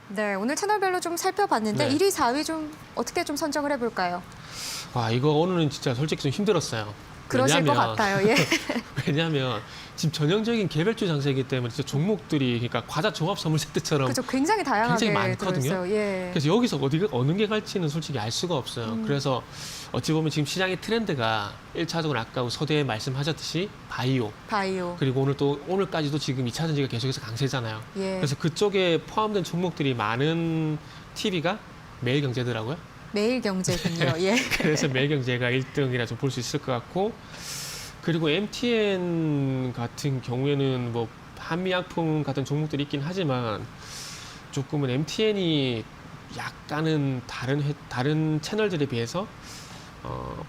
네, 오늘 채널별로 좀 살펴봤는데 네. 1위, 4위 좀 어떻게 좀 선정을 해볼까요? 와, 이거 오늘은 진짜 솔직히 좀 힘들었어요. 그러실 것 같아요. 예. 왜냐하면 지금 전형적인 개별주 장세이기 때문에 진짜 종목들이 그러니까 과자 종합 선물 세트처럼 그죠, 굉장히 다양하게 굉장히 많거든요. 들어있어요. 예. 그래서 여기서 어느 게 갈지는 솔직히 알 수가 없어요. 그래서 어찌 보면 지금 시장의 트렌드가 1차적으로 아까 서대에 말씀하셨듯이 바이오, 바이오. 그리고 오늘까지도 지금 2차 전지가 계속해서 강세잖아요. 예. 그래서 그쪽에 포함된 종목들이 많은 TV가 매일경제더라고요. 매일경제군요. 예. 그래서 매일경제가 1등이라 좀 볼 수 있을 것 같고, 그리고 MTN 같은 경우에는 뭐 한미약품 같은 종목들이 있긴 하지만 조금은 MTN이 약간은 다른 채널들에 비해서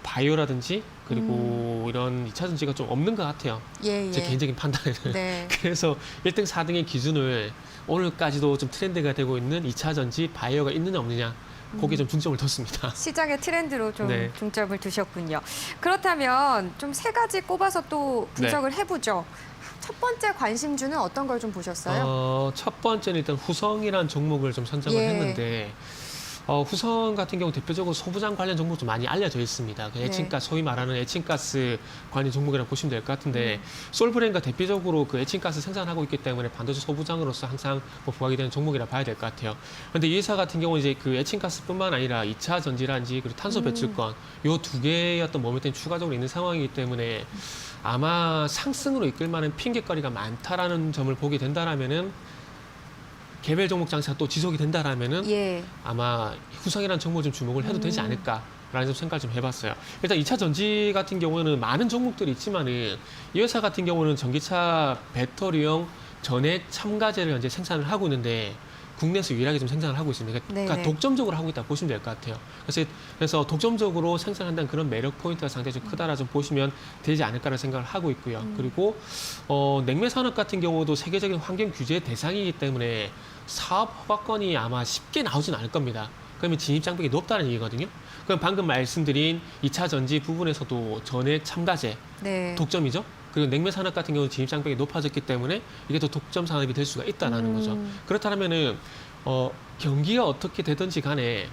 바이오라든지 그리고 이런 2차 전지가 좀 없는 것 같아요. 예, 제 예. 개인적인 판단에는. 네. 그래서 1등, 4등의 기준을 오늘까지도 좀 트렌드가 되고 있는 2차 전지 바이오가 있느냐 없느냐, 거기에 좀 중점을 뒀습니다. 시장의 트렌드로 좀 네. 중점을 두셨군요. 그렇다면 좀 세 가지 꼽아서 또 분석을 해보죠. 첫 번째 관심주는 어떤 걸 좀 보셨어요? 첫 번째는 일단 후성이라는 종목을 좀 선정을 예. 했는데, 후성 같은 경우 대표적으로 소부장 관련 종목 좀 많이 알려져 있습니다. 그 에칭가스, 소위 말하는 에칭가스 관련 종목이라고 보시면 될 것 같은데, 솔브레인과 대표적으로 그 에칭가스 생산하고 있기 때문에 반도체 소부장으로서 항상 뭐 부각이 되는 종목이라 봐야 될 것 같아요. 그런데 이 회사 같은 경우 이제 그 에칭가스뿐만 아니라 2차 전지라든지 그리고 탄소 배출권 요 두 개의 어떤 모멘텀이 추가적으로 있는 상황이기 때문에 아마 상승으로 이끌 만한 핑계거리가 많다라는 점을 보게 된다라면은, 개별 종목 장세가 또 지속이 된다라면은 예. 아마 후성이라는 종목을 좀 주목을 해도 되지 않을까라는 좀 생각을 좀 해봤어요. 일단 2차 전지 같은 경우에는 많은 종목들이 있지만은 이 회사 같은 경우는 전기차 배터리용 전액 첨가제를 현재 생산을 하고 있는데 국내에서 유일하게 좀 생산을 하고 있습니다. 그러니까 네네. 독점적으로 하고 있다고 보시면 될 것 같아요. 그래서 독점적으로 생산한다는 그런 매력 포인트가 상당히 좀 크다라 좀 보시면 되지 않을까라는 생각을 하고 있고요. 그리고 냉매 산업 같은 경우도 세계적인 환경 규제 대상이기 때문에 사업 허가권이 아마 쉽게 나오진 않을 겁니다. 그러면 진입 장벽이 높다는 얘기거든요. 그럼 방금 말씀드린 2차 전지 부분에서도 전액 첨가제 네. 독점이죠. 그리고 냉매 산업 같은 경우는 진입 장벽이 높아졌기 때문에 이게 또 독점 산업이 될 수가 있다는 거죠. 그렇다면은 경기가 어떻게 되든지 간에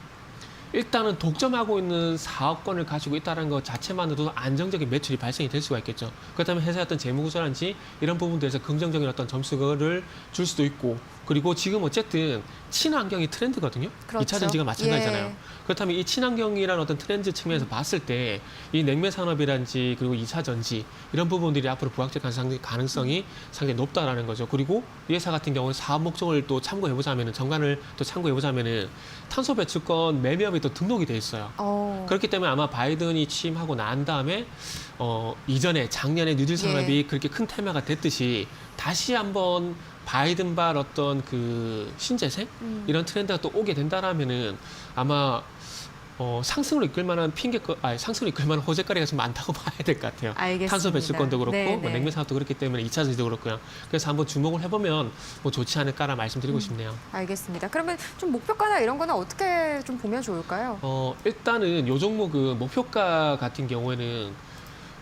일단은 독점하고 있는 사업권을 가지고 있다는 것 자체만으로도 안정적인 매출이 발생이 될 수가 있겠죠. 그렇다면 회사의 어떤 재무구조라든지 이런 부분들에서 긍정적인 어떤 점수를 줄 수도 있고, 그리고 지금 어쨌든 친환경이 트렌드거든요. 그렇죠. 2차 전지가 마찬가지잖아요. 예. 그렇다면 이 친환경이라는 어떤 트렌드 측면에서 봤을 때 이 냉매 산업이라든지 그리고 2차 전지 이런 부분들이 앞으로 부각될 가능성이 상당히 높다라는 거죠. 그리고 이 회사 같은 경우는 사업 목적을 또 참고해보자면은, 정관을 또 참고해보자면은 탄소 배출권 매매업이 또 등록이 돼 있어요. 그렇기 때문에 아마 바이든이 취임하고 난 다음에 이전에 작년에 뉴딜 산업이 예. 그렇게 큰 테마가 됐듯이 다시 한번 바이든발 어떤 그 신재생 이런 트렌드가 또 오게 된다라면은 아마 상승으로 이끌 만한 상승으로 이끌 만한 호재거리가 좀 많다고 봐야 될 것 같아요. 알겠습니다. 탄소 배출권도 그렇고 네, 뭐 네. 냉매 산업도 그렇기 때문에 2차 전지도 그렇고요. 그래서 한번 주목을 해보면 뭐 좋지 않을까라 말씀드리고 싶네요. 알겠습니다. 그러면 좀 목표가나 이런 거는 어떻게 좀 보면 좋을까요? 일단은 요 종목 목표가 같은 경우에는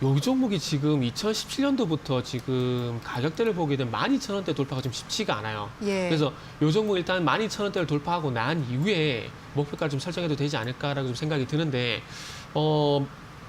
요 종목이 지금 2017년도부터 지금 가격대를 보게 되면 12,000원대 돌파가 좀 쉽지가 않아요. 예. 그래서 요 종목 일단 12,000원대를 돌파하고 난 이후에 목표가를 좀 설정해도 되지 않을까라고 좀 생각이 드는데,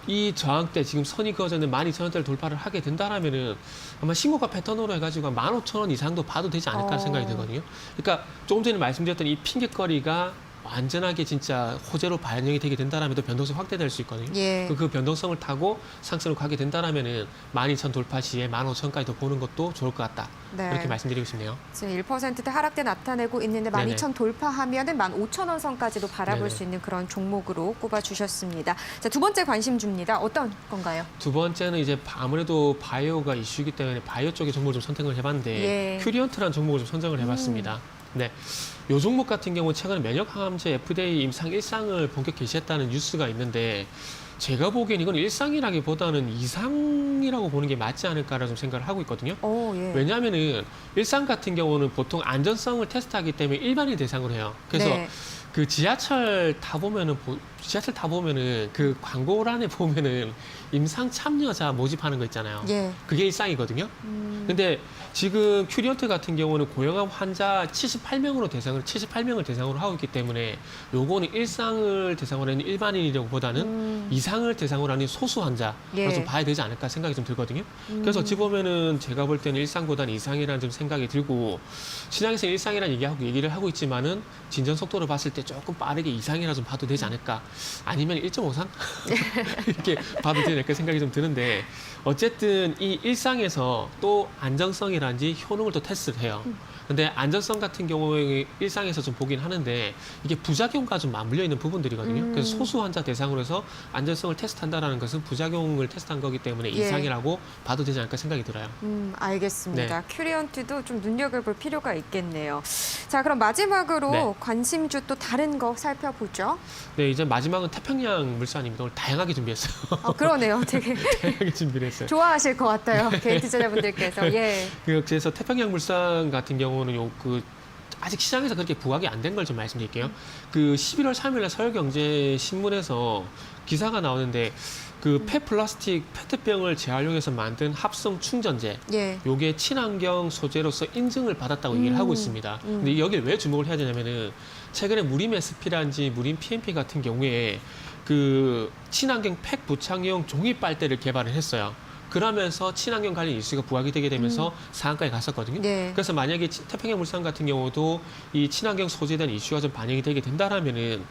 이 저항대 지금 선이 그어져 있는 12,000원대를 돌파를 하게 된다라면은 아마 신고가 패턴으로 해가지고 15,000원 이상도 봐도 되지 않을까 생각이 들거든요. 그러니까 조금 전에 말씀드렸던 이 핑계거리가 완전하게 진짜 호재로 반영이 되게 된다라면 또 변동성이 확대될 수 있거든요. 예. 그 변동성을 타고 상승으로 가게 된다라면은 12,000 돌파 시에 15,000까지도 보는 것도 좋을 것 같다. 네. 이렇게 말씀드리고 싶네요. 지금 1%대 하락대 나타내고 있는데 네네. 12,000 돌파하면은 15,000원 선까지도 바라볼 네네. 수 있는 그런 종목으로 꼽아주셨습니다. 자, 두 번째 관심주입니다. 어떤 건가요? 두 번째는 이제 아무래도 바이오가 이슈이기 때문에 바이오 쪽의 종목을 좀 선택을 해봤는데, 예. 큐리언트라는 종목을 좀 선정을 해봤습니다. 네, 요 종목 같은 경우 최근에 면역 항암제 FDA 임상 1상을 본격 개시했다는 뉴스가 있는데, 제가 보기엔 이건 일상이라기보다는 이상이라고 보는 게 맞지 않을까라는 좀 생각을 하고 있거든요. 오, 예. 왜냐하면은 일상 같은 경우는 보통 안전성을 테스트하기 때문에 일반인 대상으로 해요. 그래서 네. 그 지하철 타보면은 그 광고란에 보면은 임상 참여자 모집하는 거 있잖아요. 예. 그게 일상이거든요. 근데 지금 큐리언트 같은 경우는 고령암 환자 78명을 대상으로 하고 있기 때문에 요거는 일상을 대상으로 하는 일반인이라고 보다는 이상을 대상으로 하는 소수 환자로 예. 좀 봐야 되지 않을까 생각이 좀 들거든요. 그래서 어찌 보면은 제가 볼 때는 일상보다는 이상이라는 좀 생각이 들고 시장에서 일상이라는 얘기를 하고 있지만은 진전 속도를 봤을 때 조금 빠르게 이상이라 좀 봐도 되지 않을까. 아니면 1.5상? 이렇게 봐도 되지 않을까 생각이 좀 드는데 어쨌든 이 일상에서 또 안정성이라든지 효능을 또 테스트를 해요. 근데 안전성 같은 경우에 일상에서 좀 보긴 하는데 이게 부작용과 좀 맞물려 있는 부분들이거든요. 그래서 소수 환자 대상으로 해서 안전성을 테스트한다는 것은 부작용을 테스트한 거기 때문에 예. 이상이라고 봐도 되지 않을까 생각이 들어요. 알겠습니다. 네. 큐리언트도 좀 눈여겨볼 필요가 있겠네요. 자, 그럼 마지막으로 네. 관심주 또 다른 거 살펴보죠. 네, 이제 마지막은 태평양 물산입니다. 오늘 다양하게 준비했어요. 그러네요. 되게 다양하게 준비를 했어요. 좋아하실 것 같아요. 개인 투자자분들께서. 예. 그래서 태평양 물산 같은 경우는 아직 시장에서 그렇게 부각이 안 된 걸 좀 말씀드릴게요. 그 11월 3일에 서울경제신문에서 기사가 나오는데 그 폐플라스틱 페트병을 재활용해서 만든 합성 충전재 예. 요게 친환경 소재로서 인증을 받았다고 얘기를 하고 있습니다. 근데 여기를 왜 주목을 해야 되냐면은 최근에 무림 SP라든지 무림 PMP 같은 경우에 그 친환경 팩 부착용 종이 빨대를 개발을 했어요. 그러면서 친환경 관련 이슈가 부각이 되게 되면서 상한가에 갔었거든요. 네. 그래서 만약에 태평양물산 같은 경우도 이 친환경 소재에 대한 이슈가 좀 반영이 되게 된다라면은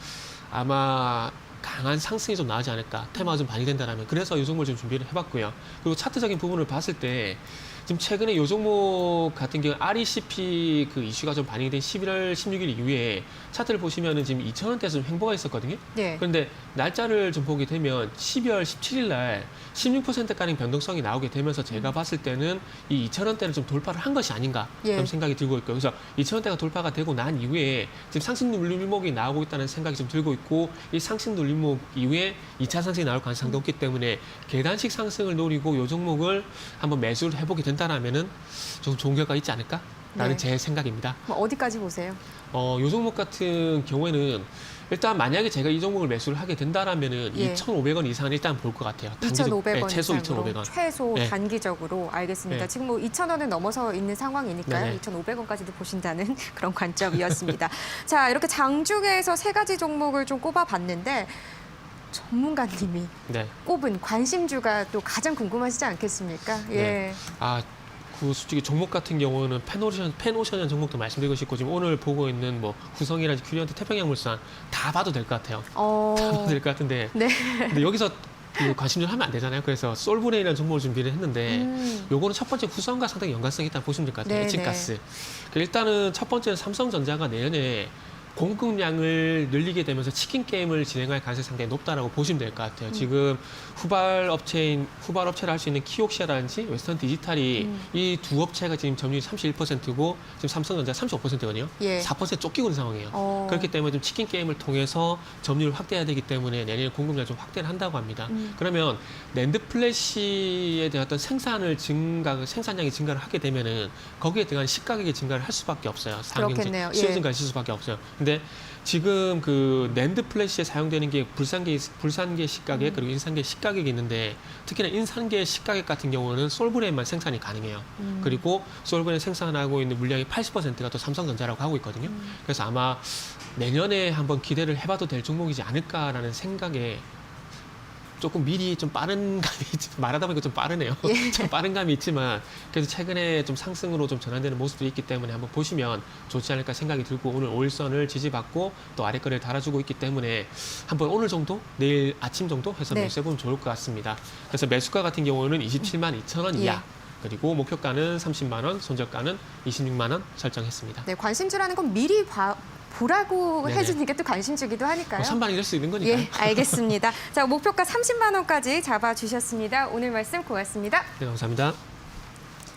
아마 강한 상승이 좀 나오지 않을까. 테마가 좀 반영이 된다라면. 그래서 이 종목을 좀 준비를 해봤고요. 그리고 차트적인 부분을 봤을 때 지금 최근에 이 종목 같은 경우 RECP 그 이슈가 좀 반영이 된 11월 16일 이후에 차트를 보시면은 지금 2,000원대에서 좀 횡보가 있었거든요. 네. 그런데 날짜를 좀 보게 되면 12월 17일 날 16%가량 변동성이 나오게 되면서 제가 봤을 때는 이 2,000원대를 좀 돌파를 한 것이 아닌가 예. 좀 생각이 들고 있고요. 그래서 2,000원대가 돌파가 되고 난 이후에 지금 상승 눌림목이 나오고 있다는 생각이 좀 들고 있고 이 상승 눌림목 이후에 2차 상승이 나올 가능성도 없기 때문에 계단식 상승을 노리고 이 종목을 한번 매수를 해보게 된다라면은 좀 좋은 결과가 있지 않을까라는 네. 제 생각입니다. 어디까지 보세요? 이 종목 같은 경우에는 일단 만약에 제가 이 종목을 매수를 하게 된다라면은 예. 2,500원 이상은 일단 볼 것 같아요. 2,500원 최소 이상으로. 2,500원. 최소 네. 단기적으로 알겠습니다. 네. 지금 뭐 2,000원을 넘어서 있는 상황이니까요. 네네. 2,500원까지도 보신다는 그런 관점이었습니다. 자, 이렇게 장중에서 세 가지 종목을 좀 꼽아봤는데 전문가님이 네. 꼽은 관심주가 또 가장 궁금하시지 않겠습니까? 예. 네. 그 솔직히 종목 같은 경우는 펜오션이라는 종목도 말씀드리고 싶고 지금 오늘 보고 있는 뭐 후성이라든지 큐리언트, 태평양물산 다 봐도 될 것 같아요. 다 봐도 될 것 같은데 네. 근데 여기서 그 관심을 하면 안 되잖아요. 그래서 솔브레인이라는 종목을 준비를 했는데 요거는 첫 번째 후성과 상당히 연관성이 있다고 보시면 될 것 같아요. 네네. 에칭가스. 일단은 첫 번째는 삼성전자가 내년에 공급량을 늘리게 되면서 치킨 게임을 진행할 가능성이 상당히 높다라고 보시면 될 것 같아요. 지금 후발 업체를 할 수 있는 키옥시아라든지 웨스턴 디지털이 이 두 업체가 지금 점유율이 31%고 지금 삼성전자 35%거든요. 예. 4% 쫓기고 있는 상황이에요. 그렇기 때문에 좀 치킨 게임을 통해서 점유율을 확대해야 되기 때문에 내년에 공급량 좀 확대를 한다고 합니다. 그러면 낸드 플래시에 대한 어떤 생산량이 증가를 하게 되면은 거기에 대한 시가격이 증가를 할 수밖에 없어요. 그렇겠네요. 수요 예. 증가할 수밖에 없어요. 근데 지금 그 낸드 플래시에 사용되는 게 불산계 시가격 그리고 인산계 시가격이 있는데 특히나 인산계 시가격 같은 경우는 솔브레인만 생산이 가능해요. 그리고 솔브레인 생산하고 있는 물량이 80%가 또 삼성전자라고 하고 있거든요. 그래서 아마 내년에 한번 기대를 해봐도 될 종목이지 않을까라는 생각에 조금 미리 좀 빠른 감이 말하다 보니까 좀 빠르네요. 예. 좀 빠른 감이 있지만 그래도 최근에 좀 상승으로 좀 전환되는 모습도 있기 때문에 한번 보시면 좋지 않을까 생각이 들고 오늘 5일선을 지지받고 또 아래 거래를 달아주고 있기 때문에 한번 오늘 정도 내일 아침 정도 해서 네. 매수해보면 좋을 것 같습니다. 그래서 매수가 같은 경우는 27만 2천 원 이하 예. 그리고 목표가는 30만 원, 손절가는 26만 원 설정했습니다. 네, 관심주라는 건 미리 보라고 네네. 해주는 게 또 관심주기도 하니까요. 선반이 될 수 있는 거니까요. 예, 알겠습니다. 자, 목표가 30만 원까지 잡아주셨습니다. 오늘 말씀 고맙습니다. 네, 감사합니다.